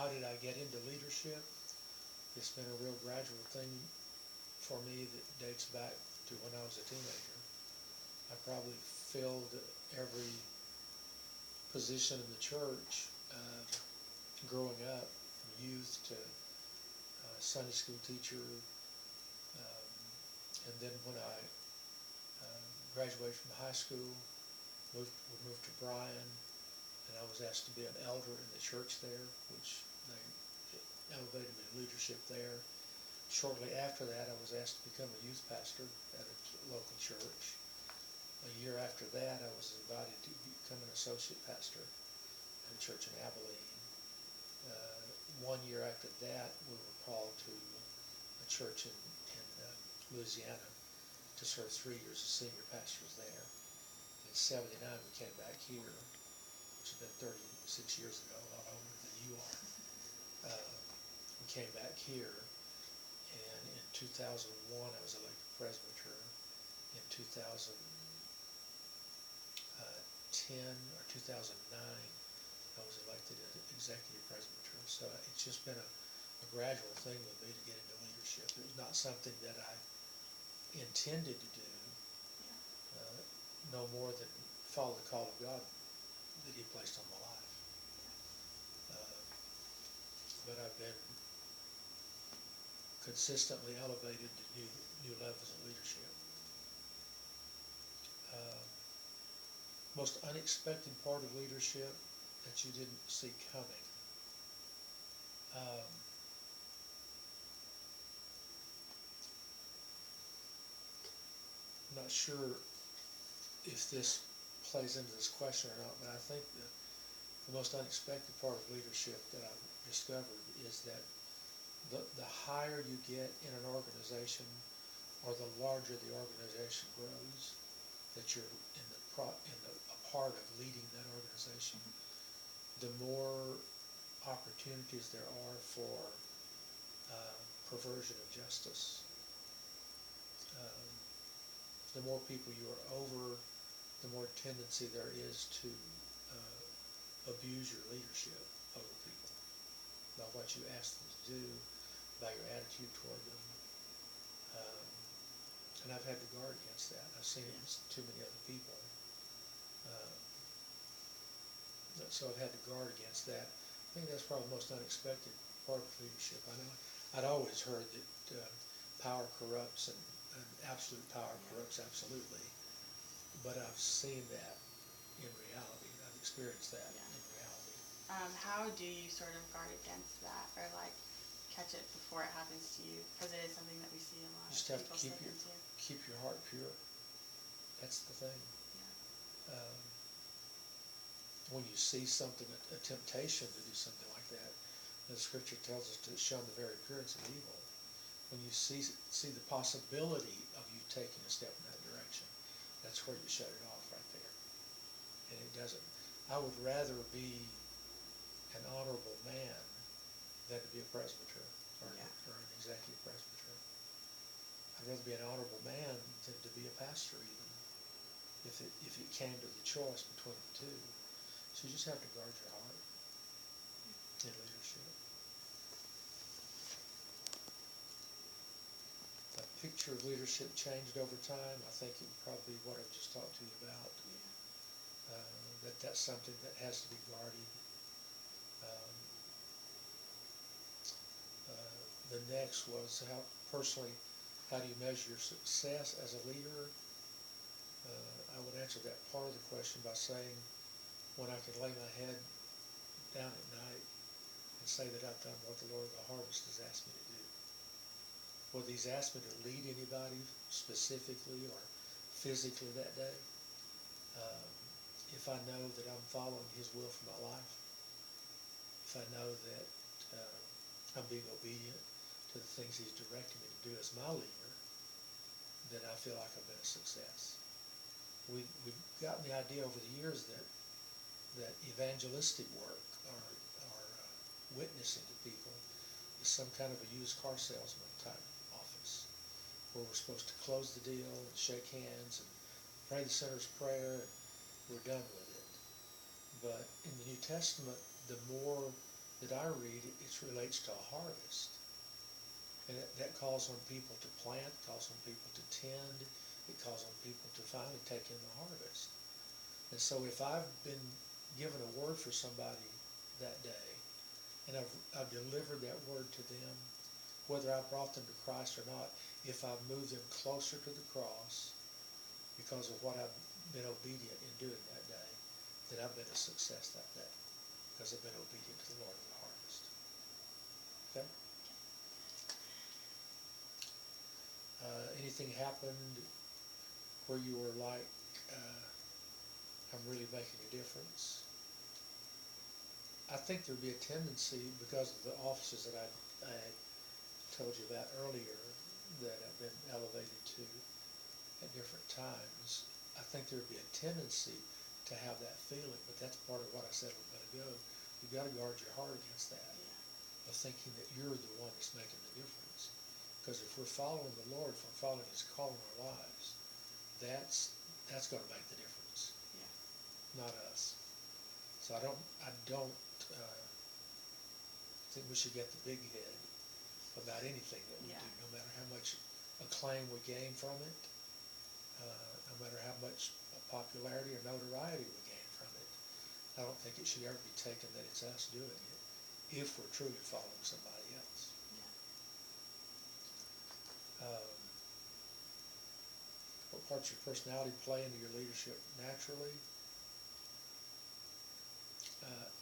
how did I get into leadership? It's been a real gradual thing for me that dates back to when I was a teenager. I probably filled every position in the church growing up, from youth to Sunday school teacher, and then when I graduated from high school, we moved to Bryan, and I was asked to be an elder in the church there, which they elevated me to leadership there. Shortly after that, I was asked to become a youth pastor at a local church. A year after that, I was invited to become an associate pastor at a church in Abilene. 1 year after that, we were called to a church in Louisiana to serve 3 years as senior pastors there. In '79, we came back here, which has been 36 years ago, a lot older than you are. We came back here, and in 2001, I was elected presbyter. In 2010 or 2009, I was elected as executive presbyter. So it's just been a gradual thing with me to get into leadership. It was not something that I intended to do, no more than follow the call of God that He placed on my life. But I've been consistently elevated to new levels of leadership. Most unexpected part of leadership that you didn't see coming. I'm not sure if this plays into this question or not, but I think the most unexpected part of leadership that I've discovered is that the higher you get in an organization, or the larger the organization grows, that you're a part of leading that organization, the more opportunities there are for perversion of justice. The more people you are over, the more tendency there is to abuse your leadership over people, by what you ask them to do, by your attitude toward them. And I've had to guard against that. I've seen it in too many other people. So I've had to guard against that. I think that's probably the most unexpected part of leadership. I know I'd always heard that power corrupts, and absolute power corrupts absolutely. But I've seen that in reality. I've experienced that in reality. How do you sort of guard against that, or like catch it before it happens to you? Because it is something that we see a lot. You just have to keep your heart pure. That's the thing. Yeah. When you see something, a temptation to do something like that, the Scripture tells us to shun the very appearance of evil. When you see the possibility of you taking a step in that direction, that's where you shut it off right there. And it doesn't. I would rather be an honorable man than to be a presbyter or an executive presbyter. I'd rather be an honorable man than to be a pastor, even if it came to the choice between the two. So you just have to guard your heart in leadership. A picture of leadership changed over time. I think it would probably be what I've just talked to you about. That's something that has to be guarded. The next was how do you measure your success as a leader? I would answer that part of the question by saying, when I can lay my head down at night and say that I've done what the Lord of the harvest has asked me to do. Whether He's asked me to lead anybody specifically or physically that day, if I know that I'm following His will for my life, if I know that I'm being obedient to the things He's directed me to do as my leader, then I feel like I've been a success. We've gotten the idea over the years that evangelistic work or witnessing to people is some kind of a used car salesman type office, where we're supposed to close the deal and shake hands and pray the sinner's prayer and we're done with it. But in the New Testament, the more that I read, it relates to a harvest. And that calls on people to plant, calls on people to tend, it calls on people to finally take in the harvest. And so if I've been given a word for somebody that day, and I've delivered that word to them, whether I brought them to Christ or not, if I've moved them closer to the cross because of what I've been obedient in doing that day, then I've been a success that day because I've been obedient to the Lord of the harvest. Okay? Anything happened where you were like, I'm really making a difference? I think there'd be a tendency, because of the offices that I had told you about earlier, that I've been elevated to at different times, I think there would be a tendency to have that feeling, but that's part of what I said a little bit ago. You've got to guard your heart against that, of thinking that you're the one that's making the difference. Because if we're following the Lord, if we're following His call in our lives, that's going to make the difference, not us. So I don't think we should get the big head about anything that we do, no matter how much acclaim we gain from it, no matter how much popularity or notoriety we gain from it. I don't think it should ever be taken that it's us doing it if we're truly following somebody else. What parts of your personality play into your leadership naturally?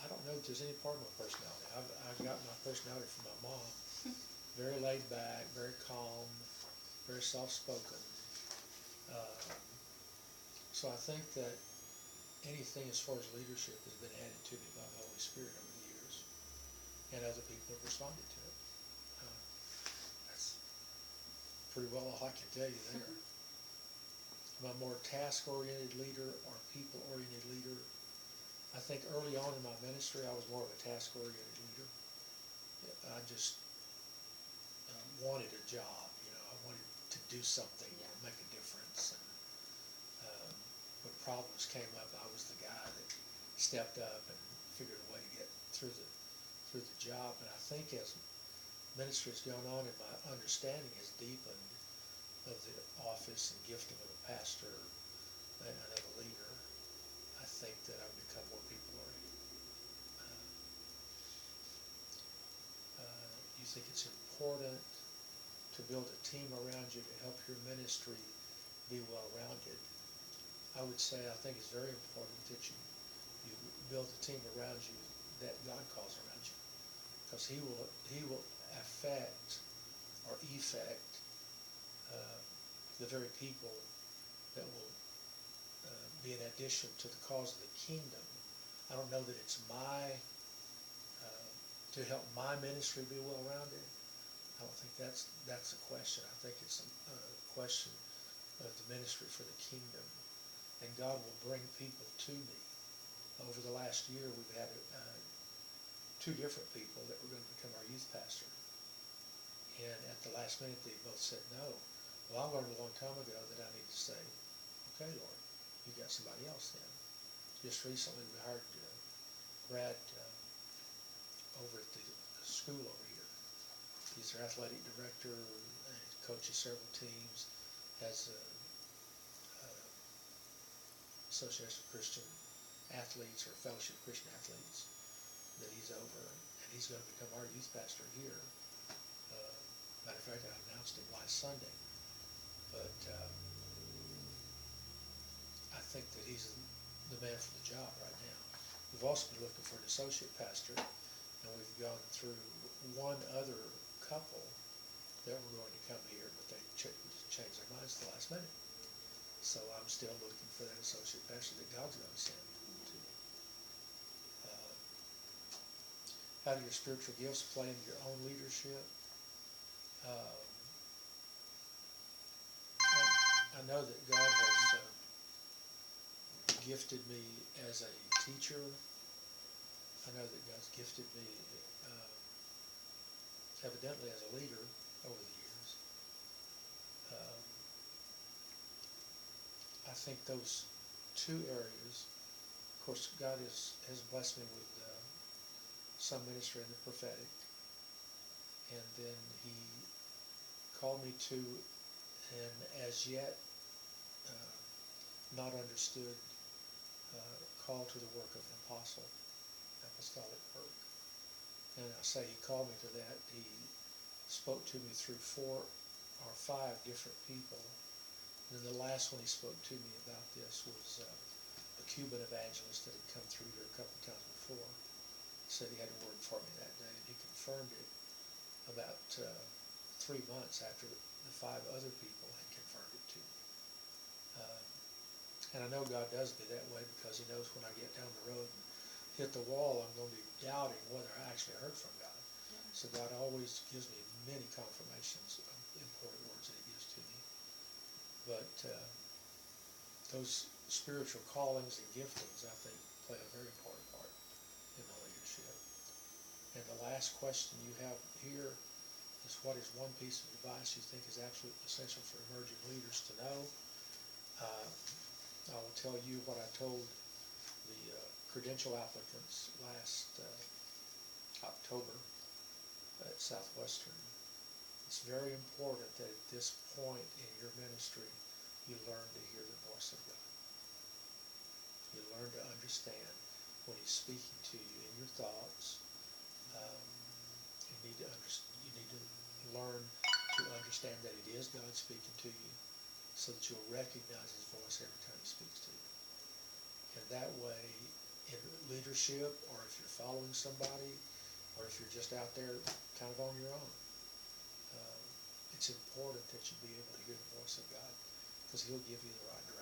I don't know if there's any part of my personality. I've got my personality from my mom. Very laid back, very calm, very soft-spoken. So I think that anything as far as leadership has been added to me by the Holy Spirit over the years, and other people have responded to it. That's pretty well all I can tell you there. Am I more task-oriented leader or people-oriented leader? I think early on in my ministry, I was more of a task-oriented leader. I just wanted a job, I wanted to do something, make a difference. And when problems came up, I was the guy that stepped up and figured a way to get through the job. And I think as ministry has gone on and my understanding has deepened of the office and gifting of a pastor and of a leader, I think that I've become more people-oriented. You think it's important to build a team around you to help your ministry be well-rounded? I would say I think it's very important that you build a team around you that God calls around you, because He will affect or effect the very people that will be an addition to the cause of the kingdom. I don't know that it's to help my ministry be well-rounded. I don't think that's a question. I think it's a question of the ministry for the kingdom. And God will bring people to me. Over the last year, we've had two different people that were going to become our youth pastor. And at the last minute, they both said no. Well, I learned a long time ago that I need to say, okay, Lord, you got somebody else then. Just recently, we hired Brad over at the school over here. He's their athletic director, and he coaches several teams, has a Association of Christian Athletes or Fellowship of Christian Athletes that he's over, and he's going to become our youth pastor here. Matter of fact, I announced him last Sunday, but I think that he's the man for the job right now. We've also been looking for an associate pastor, and we've gone through one other couple that were going to come here, but they changed their minds at the last minute. So I'm still looking for that associate pastor that God's going to send to me. How do your spiritual gifts play into your own leadership? I know that God has gifted me as a teacher. I know that God's gifted me evidently as a leader over the years. I think those two areas, of course, God has blessed me with some ministry in the prophetic, and then he called me to an as yet not understood call to the work of an apostle, apostolic work. And I say he called me to that. He spoke to me through 4 or 5 different people. And then the last one he spoke to me about this was a Cuban evangelist that had come through here a couple of times before. He said he had a word for me that day, and he confirmed it about 3 months after the 5 other people had confirmed it to me. And I know God does me that way because he knows when I get down the road and hit the wall, I'm going to be doubting whether I actually heard from God. Yeah. So God always gives me many confirmations of important words that he gives to me. But those spiritual callings and giftings, I think, play a very important part in my leadership. And the last question you have here is, what is one piece of advice you think is absolutely essential for emerging leaders to know? I will tell you what I told the credential applicants last October at Southwestern. It's very important that at this point in your ministry, you learn to hear the voice of God. You learn to understand when he's speaking to you in your thoughts. You need to learn to understand that it is God speaking to you, so that you'll recognize his voice every time he speaks to you. And that way, in leadership, or if you're following somebody, or if you're just out there kind of on your own, it's important that you be able to hear the voice of God, because he'll give you the right direction.